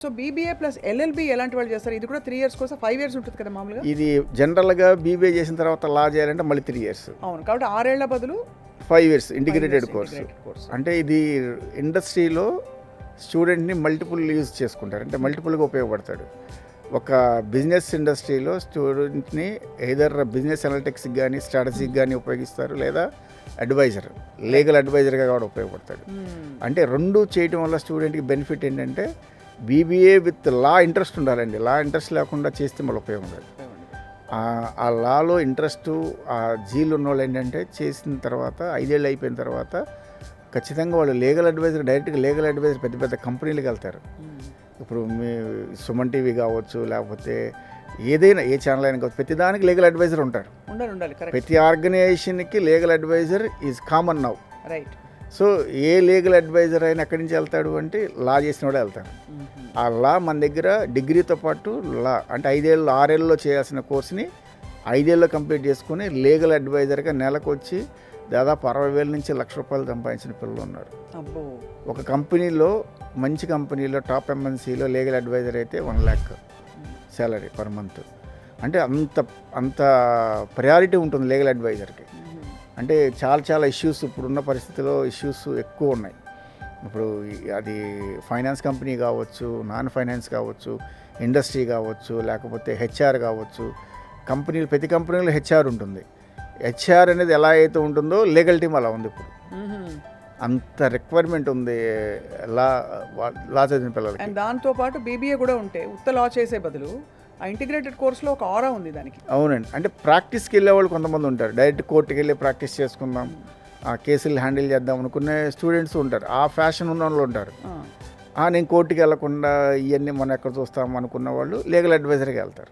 So BBA plus LLB ఎలాంటి వాళ్ళు చేస్తారు? ఇది కూడా 3 ఇయర్స్ కోసం 5 ఇయర్స్ ఉంటుంది కదా మామూలుగా. ఇది జనరల్గా బీబీఏ చేసిన తర్వాత లా చేయాలంటే మళ్ళీ 3 ఇయర్స్. అవును, కాబట్టి 6 ఏళ్ల బదులు 5 ఇయర్స్ ఇంటిగ్రేటెడ్ కోర్స్. అంటే ఇది ఇండస్ట్రీలో స్టూడెంట్ని మల్టిపుల్ యూజ్ చేసుకుంటారు, అంటే మల్టిపుల్గా ఉపయోగపడతాడు. ఒక బిజినెస్ ఇండస్ట్రీలో స్టూడెంట్ని ఎయిదర్ బిజినెస్ అనలిటిక్స్కి కానీ స్ట్రాటజీకి కానీ ఉపయోగిస్తారు, లేదా అడ్వైజర్, లీగల్ అడ్వైజర్గా కూడా ఉపయోగపడతాడు. అంటే రెండు చేయడం వల్ల స్టూడెంట్కి బెనిఫిట్ ఏంటంటే బీబీఏ విత్ లా ఇంట్రెస్ట్ ఉండాలండి. లా ఇంట్రెస్ట్ లేకుండా చేస్తే మళ్ళీ ఉపయోగం లేదు. ఆ లాలో ఇంట్రెస్ట్, ఆ జీలు ఉన్నవాళ్ళు ఏంటంటే చేసిన తర్వాత 5 ఏళ్ళు అయిపోయిన తర్వాత ఖచ్చితంగా వాళ్ళు లీగల్ అడ్వైజర్, డైరెక్ట్గా లీగల్ అడ్వైజర్ పెద్ద పెద్ద కంపెనీలకు వెళ్తారు. ఇప్పుడు మీ సుమన్ టీవీ కావచ్చు, లేకపోతే ఏదైనా ఏ ఛానల్ అయినా కావచ్చు, ప్రతి దానికి లీగల్ అడ్వైజర్ ఉంటారు. ప్రతి ఆర్గనైజేషన్కి legal advisor is common now. Right. So a legal advisor అయినా ఎక్కడి నుంచి వెళ్తాడు అంటే లా చేసిన వాడే వెళ్తాడు. ఆ లా మన దగ్గర డిగ్రీతో పాటు లా అంటే 5 ఏళ్ళు 6 ఏళ్ళలో చేయాల్సిన కోర్సుని 5 ఏళ్ళలో కంప్లీట్ చేసుకుని లీగల్ అడ్వైజర్గా నెలకు వచ్చి దాదాపు 60,000 నుంచి ₹1,00,000 సంపాదించిన పిల్లలు ఉన్నారు. ఒక కంపెనీలో, మంచి కంపెనీలో, టాప్ ఎంఎన్సీలో లీగల్ అడ్వైజర్ అయితే 1 lakh శాలరీ పర్ మంత్. అంటే అంత ప్రయారిటీ ఉంటుంది లీగల్ అడ్వైజర్కి. అంటే చాలా ఇష్యూస్, ఇప్పుడున్న పరిస్థితిలో ఇష్యూస్ ఎక్కువ ఉన్నాయి. ఇప్పుడు అది ఫైనాన్స్ కంపెనీ కావచ్చు, నాన్ ఫైనాన్స్ కావచ్చు, ఇండస్ట్రీ కావచ్చు, లేకపోతే హెచ్ఆర్ కావచ్చు. ప్రతి కంపెనీలో హెచ్ఆర్ ఉంటుంది. హెచ్ఆర్ అనేది ఎలా అయితే ఉంటుందో లీగల్ టీమ్ అలా ఉంది. ఇప్పుడు అంత రిక్వైర్మెంట్ ఉంది లా చదివిన పిల్లలకి. అండ్ దాంతోపాటు బీబీఏ కూడా ఉంటే ఉత్త లా చేసే బదులు ఆ ఇంటిగ్రేటెడ్ కోర్సులో ఒక ఆరా ఉంది దానికి. అవునండి. అంటే ప్రాక్టీస్కి వెళ్ళే వాళ్ళు కొంతమంది ఉంటారు. డైరెక్ట్ కోర్టుకి వెళ్ళి ప్రాక్టీస్ చేసుకుందాం, ఆ కేసులు హ్యాండిల్ చేద్దాం అనుకునే స్టూడెంట్స్ ఉంటారు. ఆ ఫ్యాషన్ ఉన్న వాళ్ళు ఉంటారు. నేను కోర్టుకి వెళ్ళకుండా ఇవన్నీ మనం ఎక్కడ చూస్తాం అనుకున్న వాళ్ళు లీగల్ అడ్వైజర్కి వెళ్తారు.